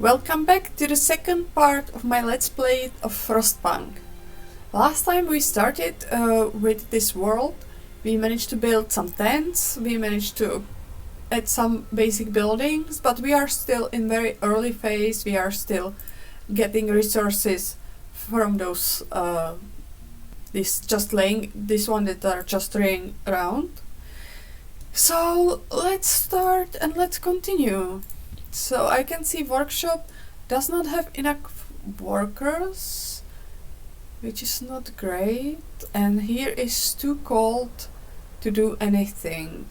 Welcome back to the second part of my Let's Play of Frostpunk. Last time we started with this world. We managed to build some tents, we managed to add some basic buildings, but we are still in very early phase. We are still getting resources from those this one that are just laying around. So let's start and let's continue. So I can see workshop does not have enough workers, which is not great, and here is too cold to do anything.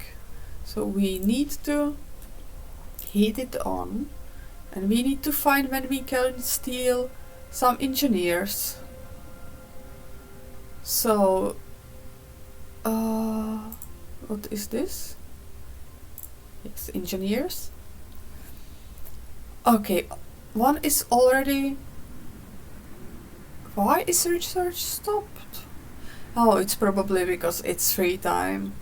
So we need to heat it on, and we need to find when we can steal some engineers. So what is this? Yes, engineers. Okay, one is already... Why is research stopped? Oh, it's probably because it's free time.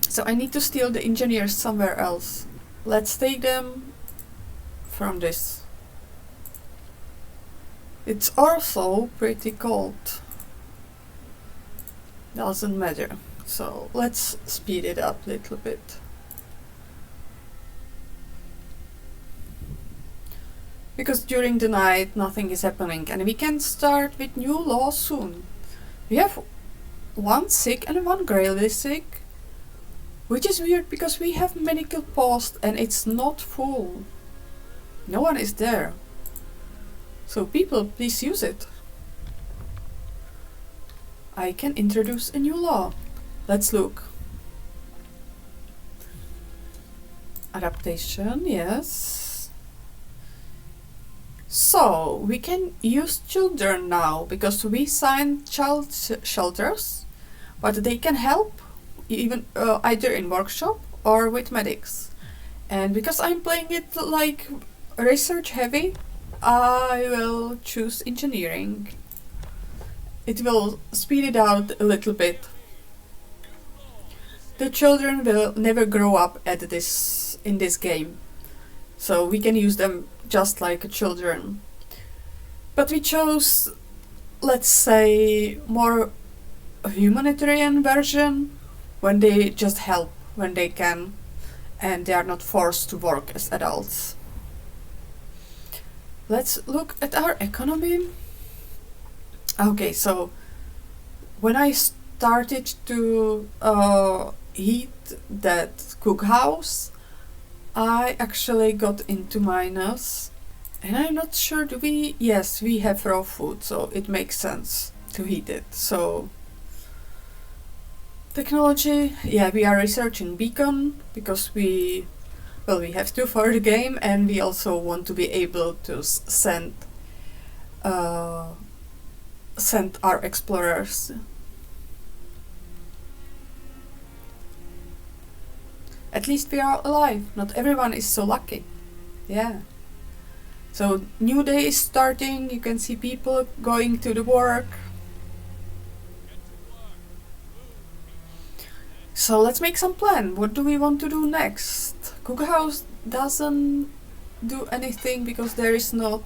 So I need to steal the engineers somewhere else. Let's take them from this. It's also pretty cold. Doesn't matter. So let's speed it up a little bit. Because during the night nothing is happening, and we can start with new law soon. We have one sick and one gravely sick, which is weird because we have medical post and it's not full. No one is there. So people, please use it. I can introduce a new law. Let's look. Adaptation, yes. So, we can use children now, because we signed child shelters, but they can help even either in workshop or with medics. And because I'm playing it like research heavy, I will choose engineering. It will speed it out a little bit. The children will never grow up in this game, so we can use them just like children. But we chose, let's say, more humanitarian version, when they just help when they can and they are not forced to work as adults. Let's look at our economy. Okay, so when I started to heat that cookhouse, I actually got into minus, and I'm not sure, do we... Yes, we have raw food, so it makes sense to heat it. So technology, yeah, we are researching beacon because we have to for the game, and we also want to be able to send our explorers. At least we are alive. Not everyone is so lucky. Yeah. So new day is starting. You can see people going to the work. So let's make some plan. What do we want to do next? Cookhouse doesn't do anything because there is not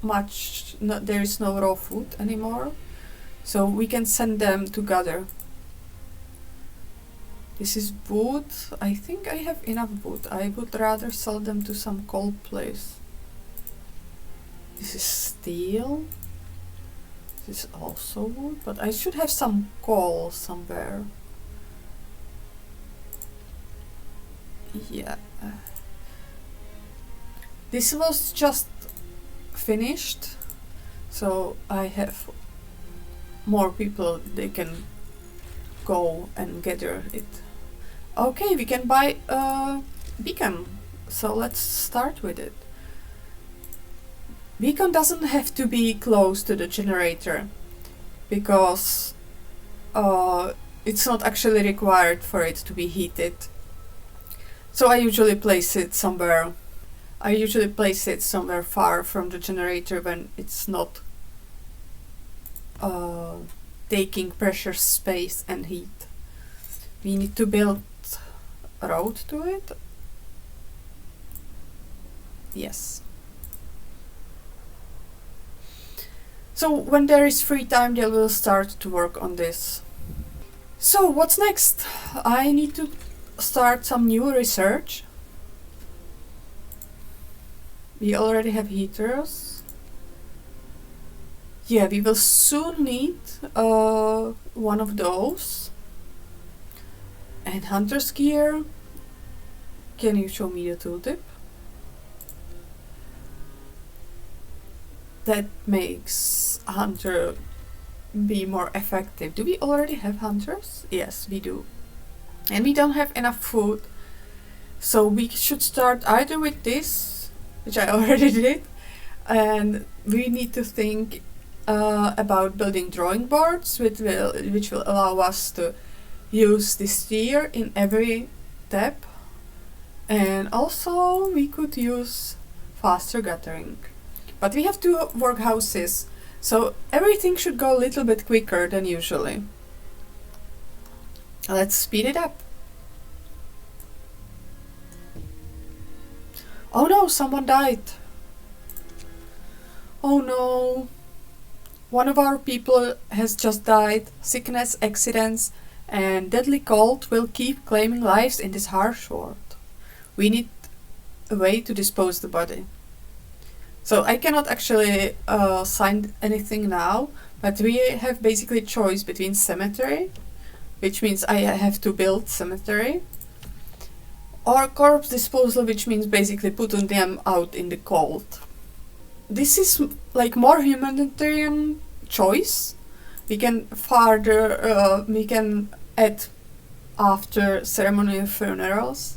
much. There is no raw food anymore. So we can send them together. This is wood. I think I have enough wood. I would rather sell them to some coal place. This is steel. This is also wood, but I should have some coal somewhere. Yeah. This was just finished, so I have more people. They can go and gather it. Okay, we can buy a beacon, so let's start with it. Beacon doesn't have to be close to the generator, because it's not actually required for it to be heated. So I usually place it somewhere far from the generator when it's not taking precious space and heat. We need to build a road to it. Yes. So when there is free time, they will start to work on this. So what's next? I need to start some new research. We already have heaters. Yeah, we will soon need one of those. And hunter's gear. Can you show me the tooltip? That makes hunter be more effective. Do we already have hunters? Yes, we do. And we don't have enough food. So we should start either with this, which I already did, and we need to think about building drawing boards, which will allow us to use this tier in every tab. And also we could use faster gathering. But we have two workhouses, so everything should go a little bit quicker than usually. Let's speed it up. Oh no, someone died. Oh no. One of our people has just died. Sickness, accidents, and deadly cold will keep claiming lives in this harsh world. We need a way to dispose the body. So I cannot actually sign anything now, but we have basically choice between cemetery, which means I have to build cemetery, or corpse disposal, which means basically putting them out in the cold. This is like more humanitarian choice. We can we can add after ceremonial funerals,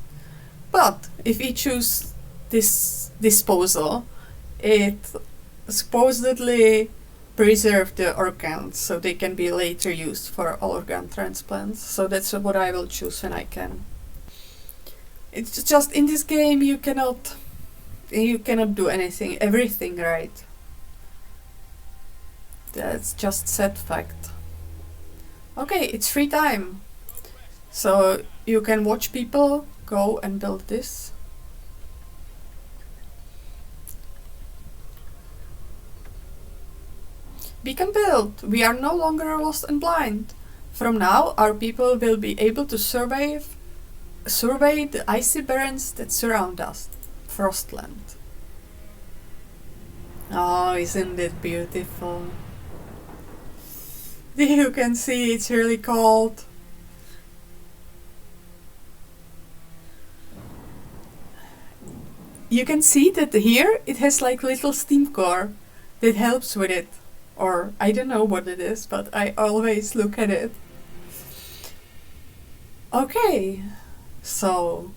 but if we choose this disposal, it supposedly preserve the organs so they can be later used for organ transplants. So that's what I will choose when I can. It's just in this game you cannot do everything right. That's just sad fact. Okay, it's free time. So you can watch people go and build this. We can build. We are no longer lost and blind. From now, our people will be able to survey the icy barrens that surround us. Frostland. Oh, isn't it beautiful? You can see it's really cold. You can see that here it has like little steam core that helps with it. Or I don't know what it is, but I always look at it. Okay, so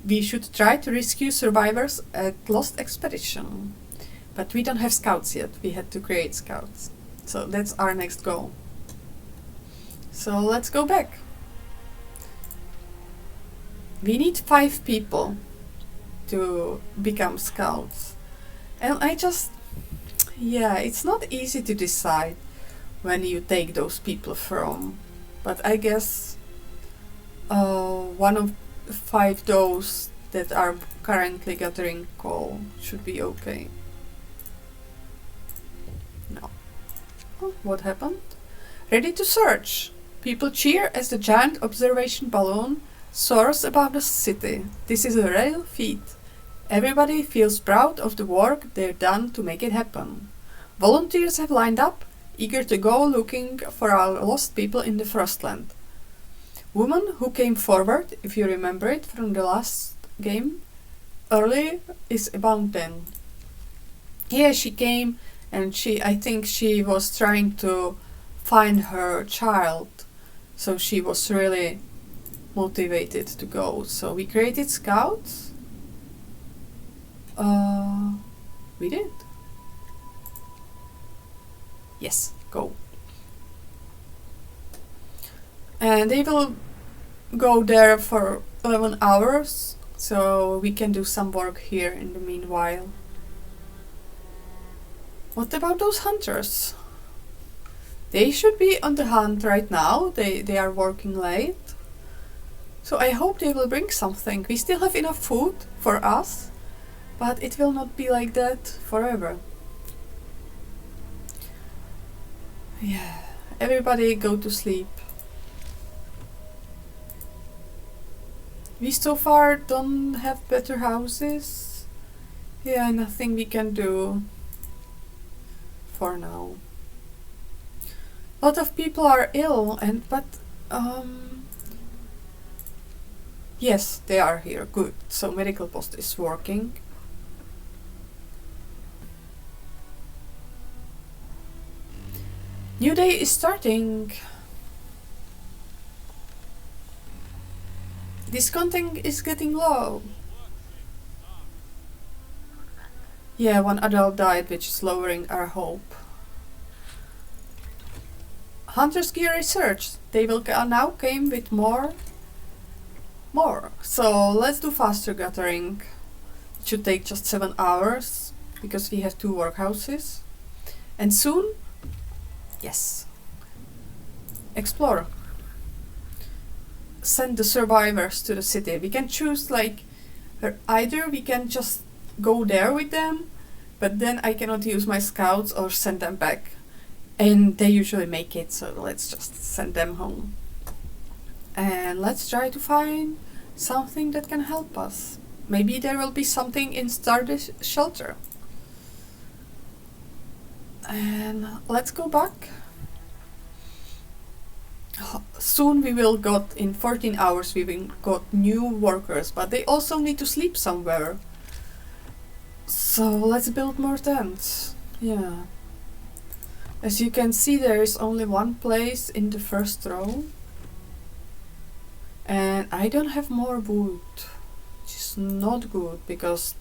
we should try to rescue survivors at Lost Expedition. But we don't have scouts yet. We had to create scouts. So that's our next goal. So let's go back. We need 5 people to become scouts. And yeah, it's not easy to decide when you take those people from. But I guess one of 5 those that are currently gathering coal should be okay. No. Oh, what happened? Ready to search. People cheer as the giant observation balloon soars above the city. This is a real feat. Everybody feels proud of the work they've done to make it happen. Volunteers have lined up, eager to go looking for our lost people in the Frostland. Woman who came forward, if you remember it from the last game, early, is about then. Here she came, and I think she was trying to find her child, so she was really motivated to go. So we created scouts. We did. Yes, go. And they will go there for 11 hours, so we can do some work here in the meanwhile. What about those hunters? They should be on the hunt right now. They are working late. So I hope they will bring something. We still have enough food for us, but it will not be like that forever. Yeah, everybody go to sleep. We so far don't have better houses. Yeah, nothing we can do for now. A lot of people are ill, but yes, they are here. Good. So medical post is working. New day is starting. Discounting is getting low. Yeah, one adult died, which is lowering our hope. Hunter's gear research. They will now came with more. So let's do faster gathering. It should take just 7 hours because we have 2 workhouses. And soon, yes. Explore. Send the survivors to the city. We can choose like either we can just go there with them, but then I cannot use my scouts or send them back. And they usually make it, so let's just send them home. And let's try to find something that can help us. Maybe there will be something in Stardust Shelter. And let's go back. Soon we will got, in 14 hours we will got new workers, but they also need to sleep somewhere. So let's build more tents. Yeah. As you can see, there is only one place in the first row. And I don't have more wood, which is not good because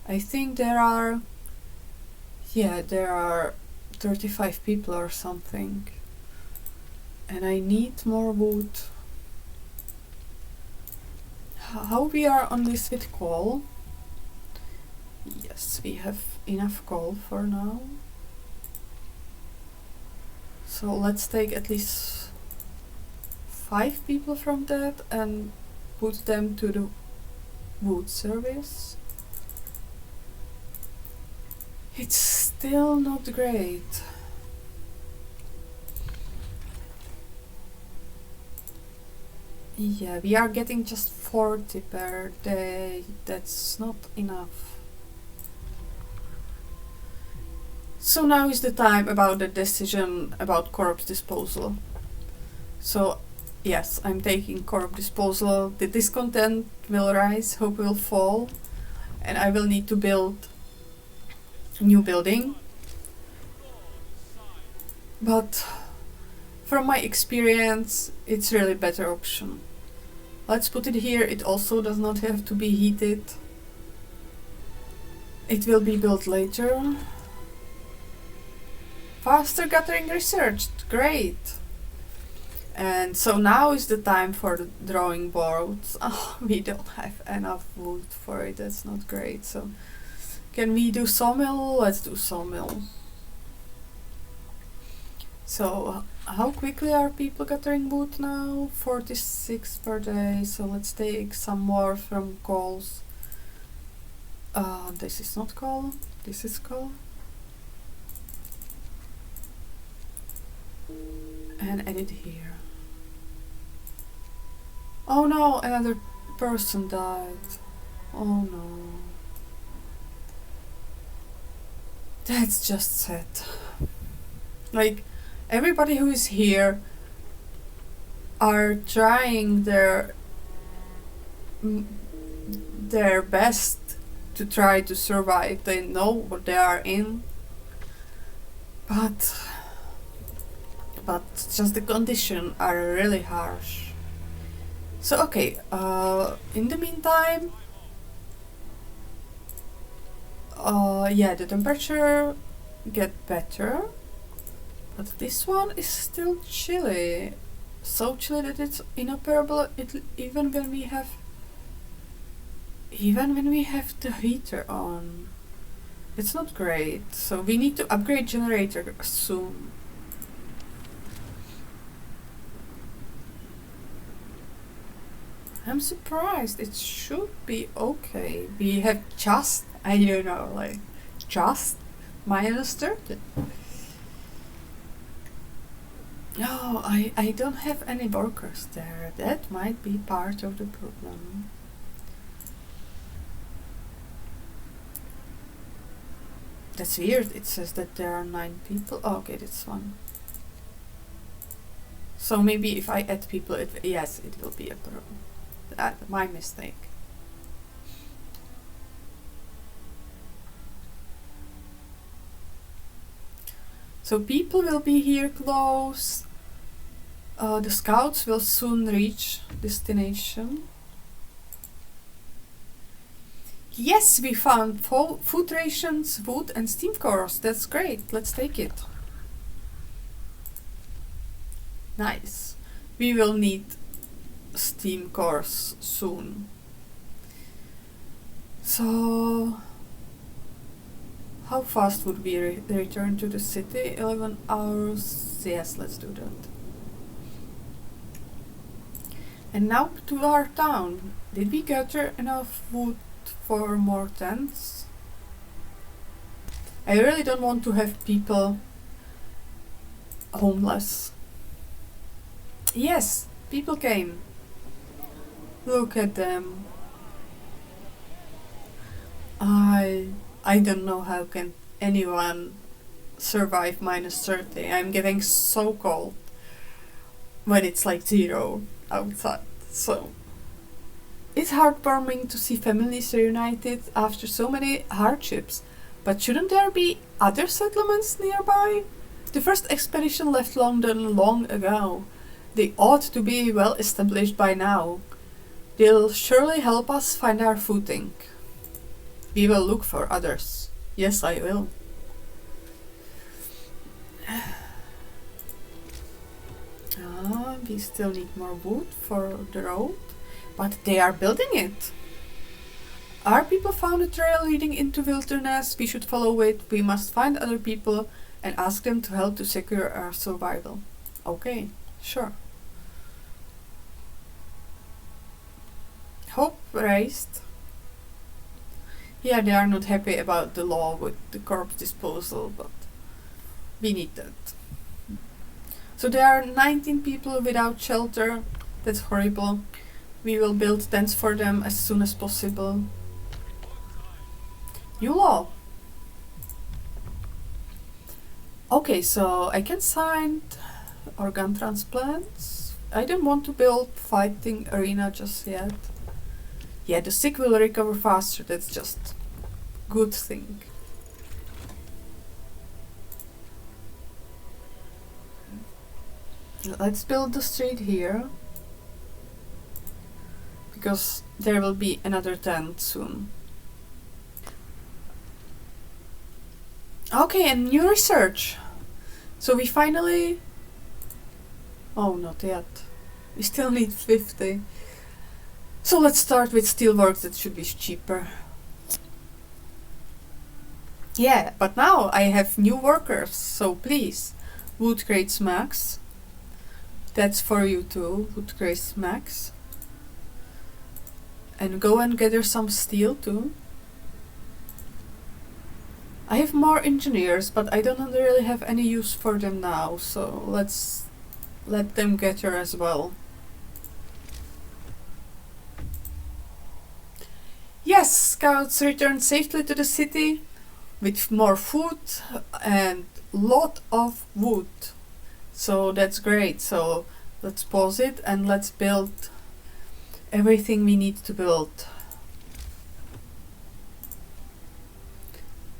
I think there are 35 people or something. And I need more wood. How we are on this with coal? Yes, we have enough coal for now. So let's take at least 5 people from that and put them to the wood service. It's still not great. Yeah, we are getting just 40 per day. That's not enough. So now is the time about the decision about corpse disposal. So yes, I'm taking corpse disposal. The discontent will rise, hope will fall, and I will need to build a new building. But from my experience, it's really better option. Let's put it here. It also does not have to be heated. It will be built later. Faster gathering researched. Great. And so now is the time for the drawing boards. Oh, we don't have enough wood for it. That's not great. So can we do sawmill? Let's do sawmill. So how quickly are people gathering wood now? 46 per day. So let's take some more from coals. This is not coal. This is coal. And add it here. Oh no, another person died. Oh no. That's just sad. Like, everybody who is here are trying their best to try to survive. They know what they are in. But just the conditions are really harsh. So okay, in the meantime, yeah, the temperature get better, but this one is still chilly. So chilly that it's inoperable. Even when we have the heater on, it's not great. So we need to upgrade generator soon. I'm surprised. It should be okay. We have just, I don't know, like just -30. No, I don't have any workers there. That might be part of the problem. That's weird. It says that there are 9 people. Oh, okay, that's one. So maybe if I add people, yes, it will be a problem. My mistake. So people will be here close. The scouts will soon reach destination. Yes, we found food rations, wood and steam cores. That's great. Let's take it. Nice. We will need steam cores soon. So, how fast would we return to the city? 11 hours. Yes, let's do that. And now to our town. Did we gather enough wood for more tents? I really don't want to have people homeless. Yes, people came. Look at them. I don't know how can anyone survive -30. I'm getting so cold when it's like 0 outside. So it's heartwarming to see families reunited after so many hardships. But shouldn't there be other settlements nearby? The first expedition left London long ago. They ought to be well established by now. They'll surely help us find our footing. We will look for others. Yes, I will. We still need more wood for the road, but they are building it. Our people found a trail leading into wilderness. We should follow it. We must find other people and ask them to help to secure our survival. Okay, sure. Hope raised. Yeah, they are not happy about the law with the corpse disposal, but we need that. So there are 19 people without shelter. That's horrible. We will build tents for them as soon as possible. New law. Okay, so I can sign organ transplants. I don't want to build fighting arena just yet. Yeah, the sick will recover faster. That's just good thing. Let's build the street here, because there will be another tent soon. Okay, and new research. So we finally... Oh, not yet. We still need 50. So let's start with steelwork. That should be cheaper. Yeah, but now I have new workers, so please. Wood crates max. That's for you too, wood crates max. And go and gather some steel too. I have more engineers, but I don't really have any use for them now, so let's let them gather as well. Yes, scouts returned safely to the city with more food and lot of wood. So that's great. So let's pause it and let's build everything we need to build.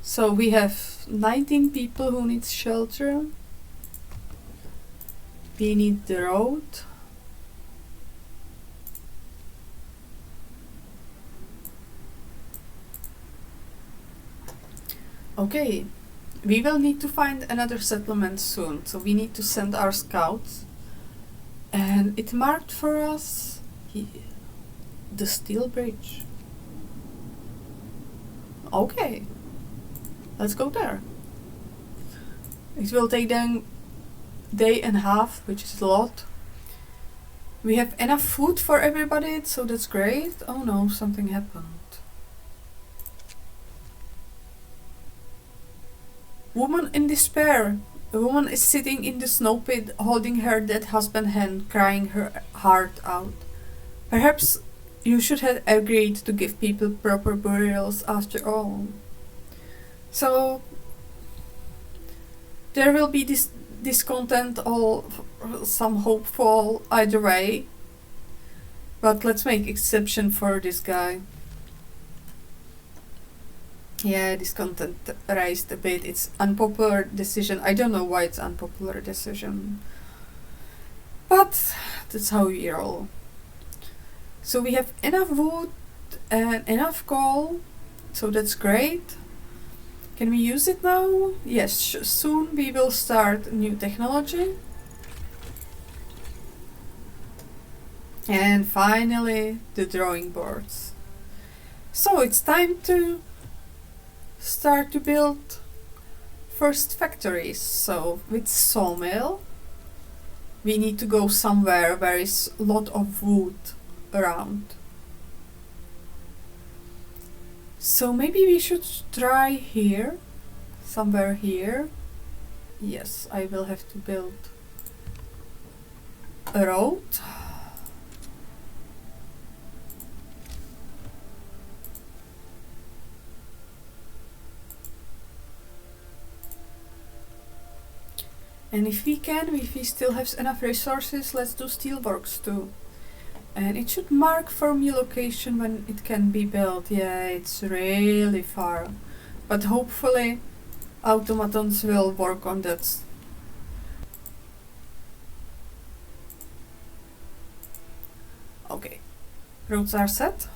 So we have 19 people who need shelter. We need the road. Okay, we will need to find another settlement soon, so we need to send our scouts. And it marked for us the steel bridge. Okay, let's go there. It will take them day and a half, which is a lot. We have enough food for everybody, so that's great. Oh no, something happened. Woman in despair. A woman is sitting in the snow pit, holding her dead husband's hand, crying her heart out. Perhaps you should have agreed to give people proper burials after all. So there will be this discontent or some hopeful either way. But let's make exception for this guy. Yeah, discontent raised a bit. It's unpopular decision. I don't know why it's unpopular decision. But that's how we roll. So we have enough wood and enough coal. So that's great. Can we use it now? Yes, soon we will start new technology. And finally, the drawing boards. So it's time to start to build first factories. So with sawmill, we need to go somewhere where is a lot of wood around. So maybe we should try here, somewhere here. Yes, I will have to build a road. And if we can, if we still have enough resources, let's do steelworks too. And it should mark for me location when it can be built. Yeah, it's really far. But hopefully automatons will work on that. Okay, roads are set.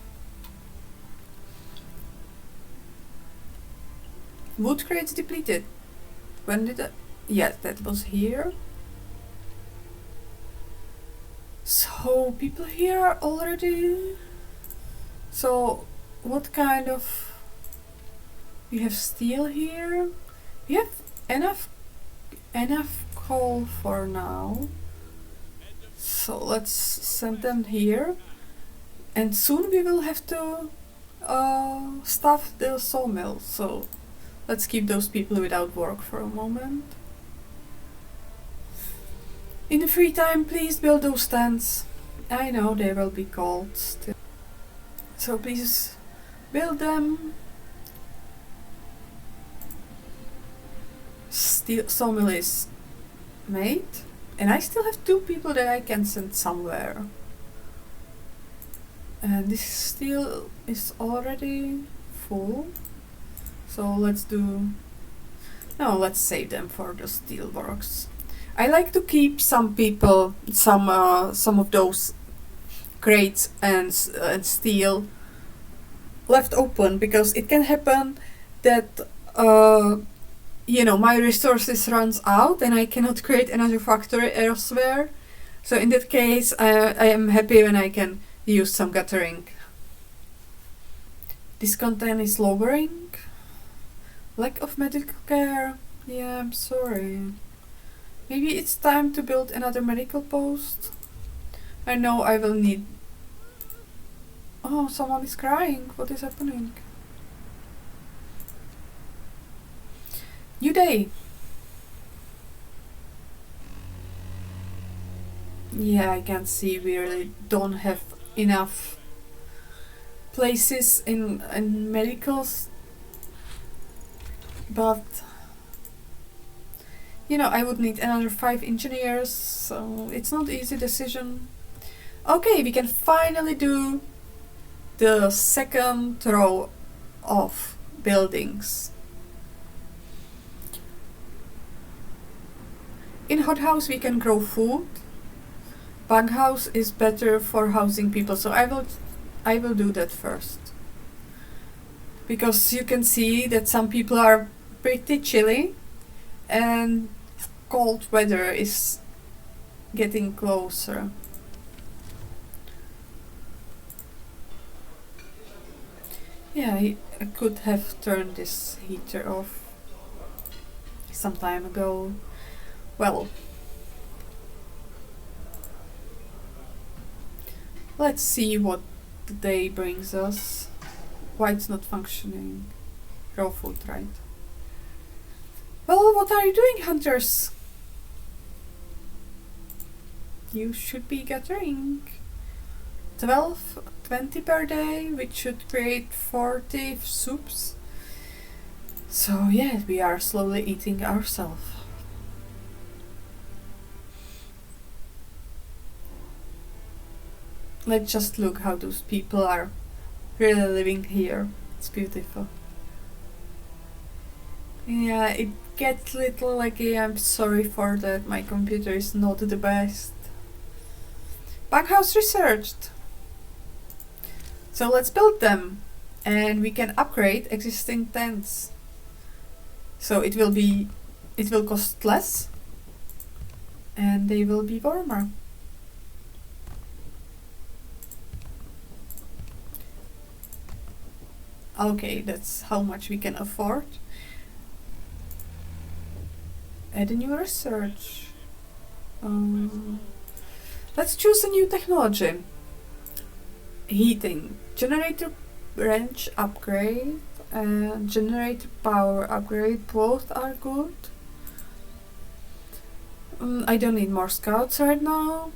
Wood crates depleted. When did I... Yes, that was here. So people here already. So what kind of... We have steel here. We have enough coal for now. So let's send them here. And soon we will have to staff the sawmill. So let's keep those people without work for a moment. In the free time, please build those stands. I know they will be cold still. So please build them. Sawmill is made. And I still have 2 people that I can send somewhere. And this steel is already full. So let's do... No, let's save them for the steel works. I like to keep some people, some of those crates and steel left open, because it can happen that you know, my resources runs out and I cannot create another factory elsewhere. So in that case, I am happy when I can use some guttering. Discontent is lowering. Lack of medical care. Yeah, I'm sorry. Maybe it's time to build another medical post. I know I will need... Oh, someone is crying. What is happening? New day. Yeah, I can see we really don't have enough places in medicals. But... You know, I would need another 5 engineers, so it's not an easy decision. Okay, we can finally do the second row of buildings. In hothouse we can grow food. Bughouse is better for housing people, so I will do that first. Because you can see that some people are pretty chilly and cold weather is getting closer. Yeah, I could have turned this heater off some time ago. Well, let's see what the day brings us. Why it's not functioning. Raw food, right? Well, what are you doing, hunters? You should be gathering 12, 20 per day, which should create 40 soups. So yeah, we are slowly eating ourselves. Let's just look how those people are really living here. It's beautiful. Yeah, it gets little laggy. I'm sorry for that. My computer is not the best. Bughouse researched. So let's build them. And we can upgrade existing tents. So it will cost less. And they will be warmer. Okay, that's how much we can afford. Add a new research. Let's choose a new technology. Heating. Generator range upgrade and generator power upgrade. Both are good. I don't need more scouts right now.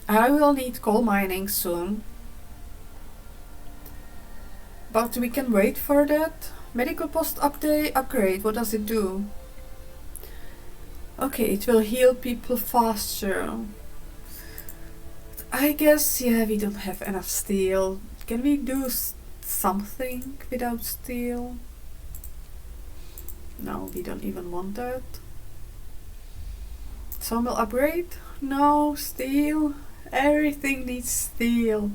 I will need coal mining soon. But we can wait for that. Medical post upgrade. What does it do? Okay, it will heal people faster. I guess, yeah, we don't have enough steel. Can we do something without steel? No, we don't even want that. Sawmill upgrade? No, steel. Everything needs steel.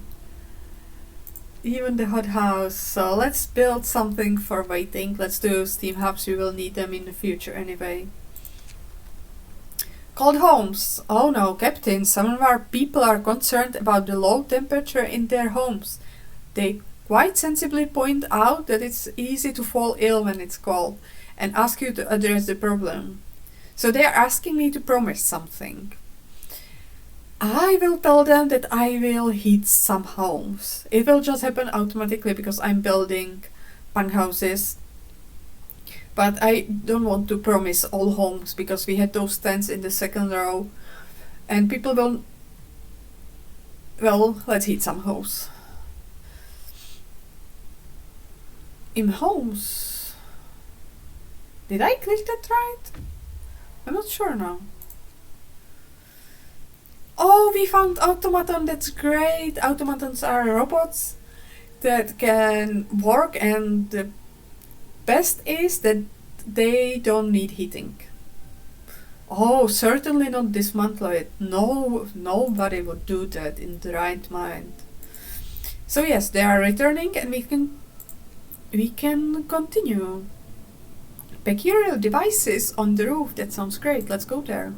Even the hothouse. So let's build something for waiting. Let's do steam hubs. We will need them in the future anyway. Cold homes. Oh no, Captain, some of our people are concerned about the low temperature in their homes. They quite sensibly point out that it's easy to fall ill when it's cold and ask you to address the problem. So they are asking me to promise something. I will tell them that I will heat some homes. It will just happen automatically because I'm building punk houses. But I don't want to promise all homes because we had those tents in the second row. And people will... Well, let's heat some homes. In homes... Did I click that right? I'm not sure now. Oh, we found automaton, that's great. Automatons are robots that can work, and the best is that they don't need heating. Oh, certainly not dismantle it. No, nobody would do that in the right mind. So yes, they are returning and we can continue. Peculiar devices on the roof, that sounds great. Let's go there.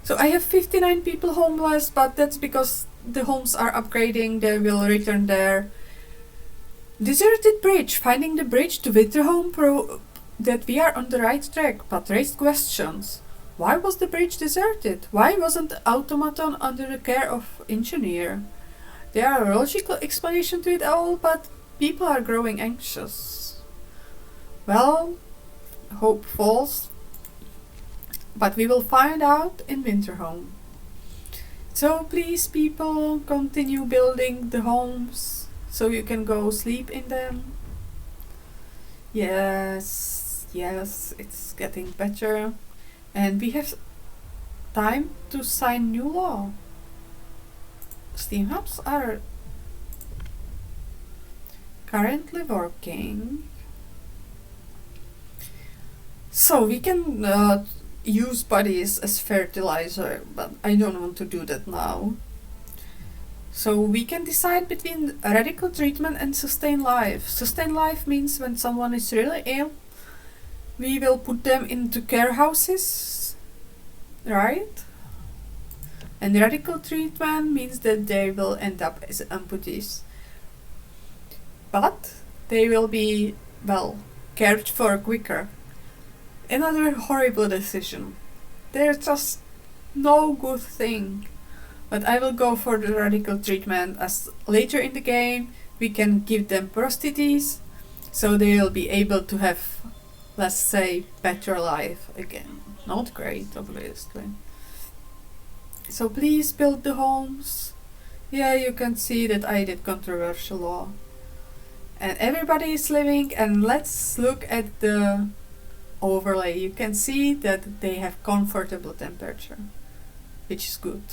So I have 59 people homeless, but that's because the homes are upgrading. They will return there. Deserted bridge. Finding the bridge to Winterholm prove that we are on the right track, but raised questions. Why was the bridge deserted? Why wasn't the automaton under the care of engineer? There are a logical explanation to it all, but people are growing anxious. Well, hope falls. But we will find out in Winterholm. So please, people, continue building the homes so you can go sleep in them. Yes, it's getting better. And we have time to sign new law. Steam hubs are currently working. So we can use bodies as fertilizer, but I don't want to do that now. So we can decide between radical treatment and sustain life. Sustain life means when someone is really ill, we will put them into care houses, right? And radical treatment means that they will end up as amputees. But they will be, well, cared for quicker. Another horrible decision. There's just no good thing. But I will go for the radical treatment, as later in the game we can give them prostheses So they'll be able to have, let's say, better life again. Not great, obviously. So please build the homes. Yeah, you can see that I did controversial law. And everybody is living, and let's look at the overlay. You can see that they have comfortable temperature, which is good.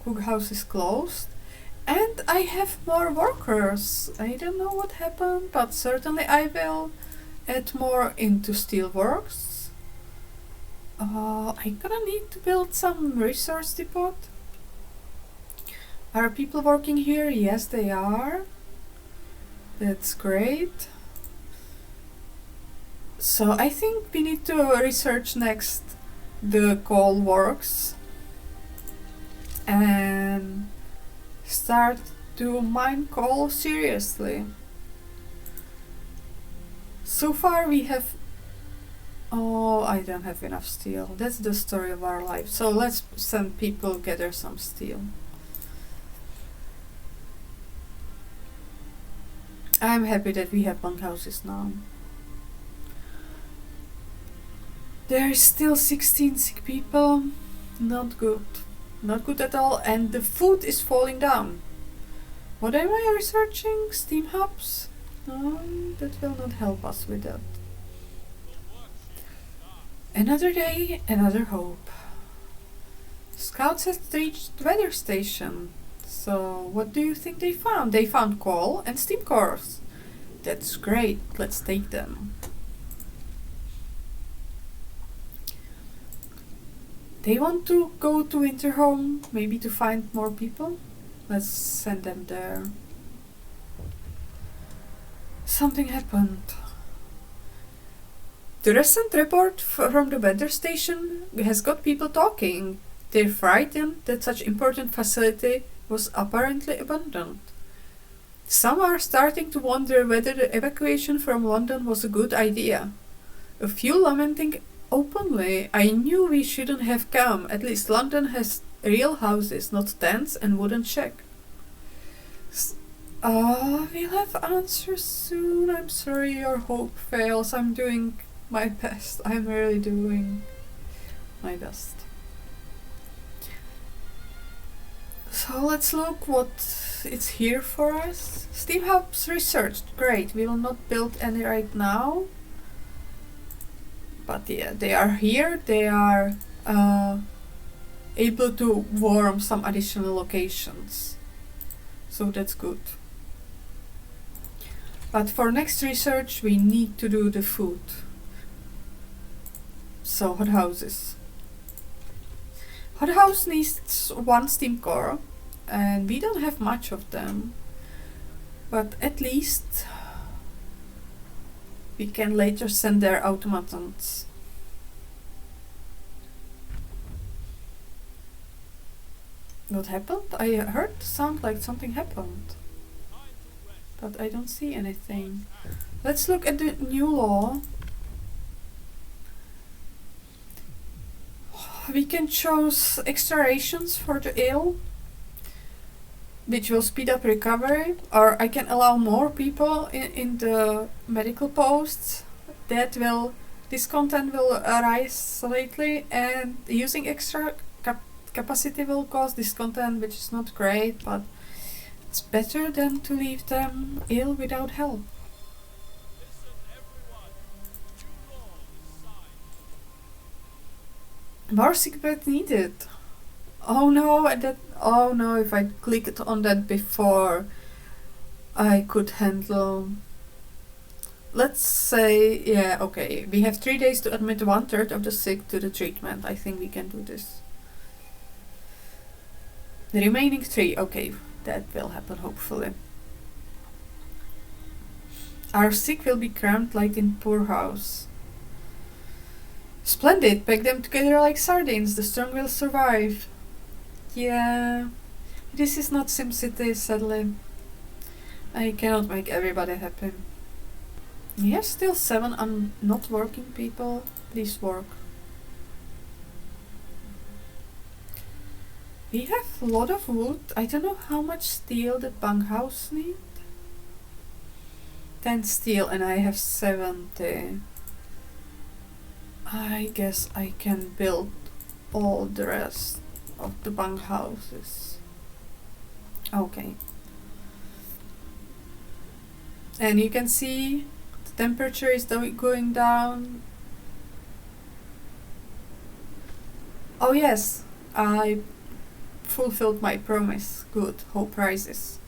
Cookhouse is closed. And I have more workers. I don't know what happened, but certainly I will add more into steelworks. I'm gonna need to build some resource depot. Are people working here? Yes, they are. That's great. So I think we need to research next the coal works and start to mine coal seriously. So far we have... Oh, I don't have enough steel. That's the story of our life. So let's send people gather some steel. I'm happy that we have bunkhouses now. There is still 16 sick people. Not good. Not good at all. And the food is falling down. What am I researching? Steam hubs? No, that will not help us with that. Another day, another hope. Scouts have reached weather station. So what do you think they found? They found coal and steam cores. That's great. Let's take them. They want to go to Winterhome, maybe to find more people. Let's send them there. Something happened. The recent report from the weather station has got people talking. They're frightened that such important facility was apparently abandoned. Some are starting to wonder whether the evacuation from London was a good idea. A few lamenting openly, I knew we shouldn't have come. At least London has real houses, not tents and wooden shack. We'll have answers soon. I'm sorry your hope fails. I'm doing my best. I'm really doing my best. So let's look what it's here for us. Steam hubs researched. Great. We will not build any right now. But yeah, they are here. They are able to warm some additional locations. So that's good. But for next research we need to do the food. So hothouses. Hothouse needs one steam core and we don't have much of them. But at least we can later send their automatons. What happened? I heard the sound like something happened. But I don't see anything. Let's look at the new law. We can choose extra rations for the ill, which will speed up recovery, or I can allow more people in the medical posts. This content will arise slightly, and using extra capacity will cause discontent, which is not great, but it's better than to leave them ill without help. More sick bed needed. Oh no, if I clicked on that before I could handle. Let's say, yeah, okay. We have 3 days to admit 1/3 of the sick to the treatment. I think we can do this. The remaining 3, okay, that will happen hopefully. Our sick will be crammed like in poorhouse. Splendid, pack them together like sardines, the strong will survive. Yeah, this is not SimCity, sadly. I cannot make everybody happy. We have still 7 not working people. Please work. We have a lot of wood. I don't know how much steel the bunkhouse need. 10 steel and I have 70. I guess I can build all the rest of the bunkhouses. Okay. And you can see the temperature is going down. Oh yes, I fulfilled my promise. Good, hope rises.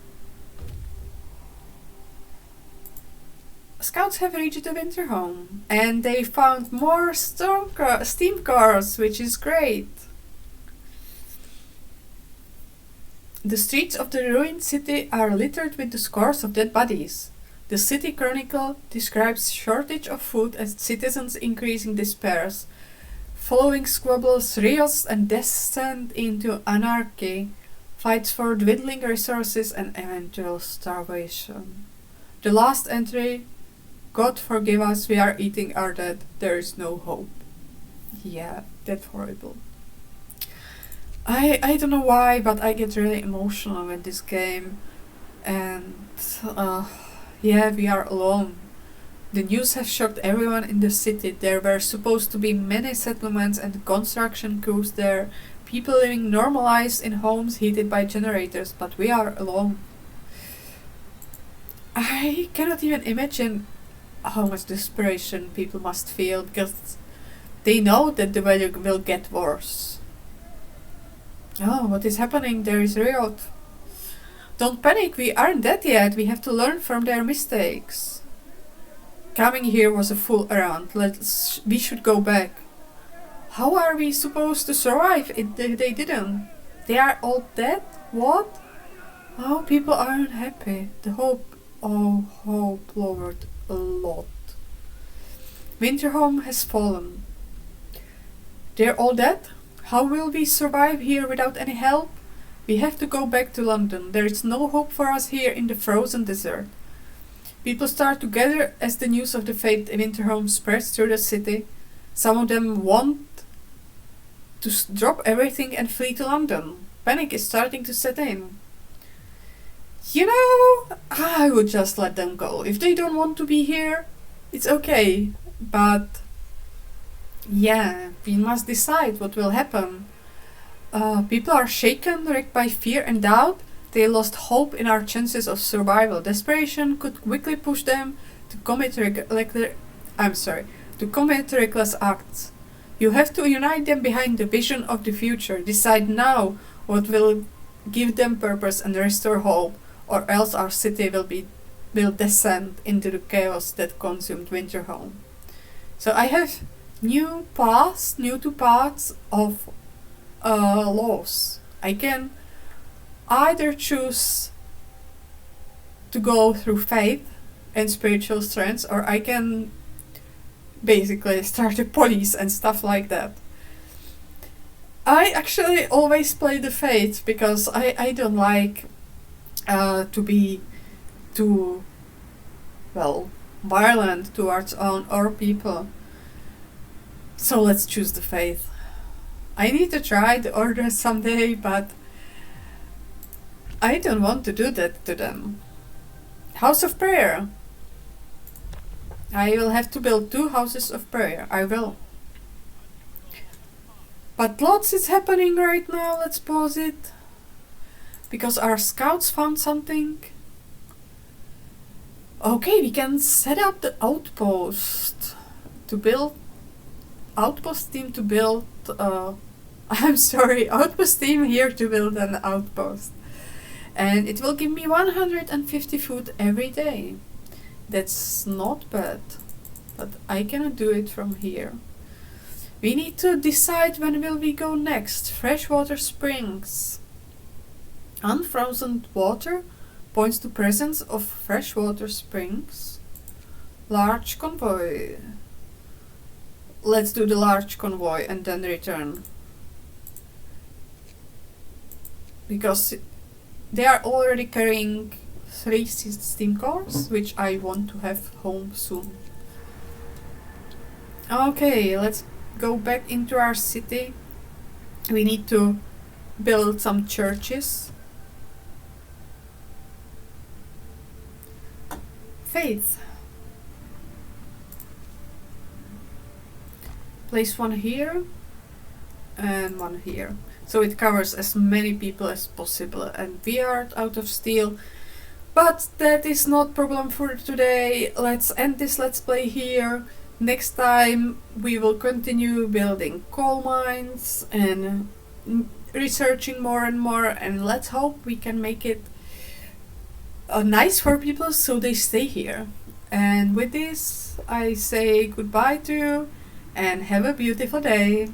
Scouts have reached the winter home and they found more steam cars, which is great. The streets of the ruined city are littered with the scores of dead bodies. The city chronicle describes shortage of food as citizens' increasing despairs. Following squabbles, riots and descent into anarchy, fights for dwindling resources and eventual starvation. The last entry, God forgive us, we are eating our dead, there is no hope. Yeah, that's horrible. I don't know why, but I get really emotional with this game. And yeah, we are alone. The news has shocked everyone in the city. There were supposed to be many settlements and construction crews there, people living normal lives in homes heated by generators, but we are alone. I cannot even imagine how much desperation people must feel, because they know that the weather will get worse. Oh, what is happening? There is riot. Don't panic, we aren't dead yet. We have to learn from their mistakes. Coming here was a fool errand. We should go back. How are we supposed to survive if they didn't? They are all dead? What? Oh, people aren't happy. The hope lowered a lot. Winterhome has fallen. They're all dead? How will we survive here without any help? We have to go back to London. There is no hope for us here in the frozen desert. People start to gather as the news of the fate Winterhome spreads through the city. Some of them want to drop everything and flee to London. Panic is starting to set in. You know, I would just let them go. If they don't want to be here, it's okay. But yeah, we must decide what will happen. People are shaken, wrecked by fear and doubt. They lost hope in our chances of survival. Desperation could quickly push them to commit reckless acts. You have to unite them behind the vision of the future. Decide now what will give them purpose and restore hope, or else our city will descend into the chaos that consumed Winterhome. So I have new two paths of laws. I can either choose to go through faith and spiritual strengths, or I can basically start a police and stuff like that. I actually always play the faith because I don't like to be too, violent towards our people. So let's choose the faith. I need to try the order someday, but I don't want to do that to them. House of Prayer. I will have to build 2 houses of prayer. I will. But lots is happening right now. Let's pause it. Because our scouts found something. Okay, we can set up the outpost to build. Outpost team to build. Outpost team here to build an outpost. And it will give me 150 food every day. That's not bad, but I cannot do it from here. We need to decide when will we go next. Freshwater springs. Unfrozen water points to presence of freshwater springs. Large convoy. Let's do the large convoy and then return. Because they are already carrying 3 steam cars, which I want to have home soon. Okay, let's go back into our city. We need to build some churches. faith. Place one here and one here. So it covers as many people as possible. And we are out of steel. But that is not problem for today. Let's end this let's play here. Next time we will continue building coal mines and researching more and more, and let's hope we can make it nice for people so they stay here. And with this I say goodbye to you and have a beautiful day.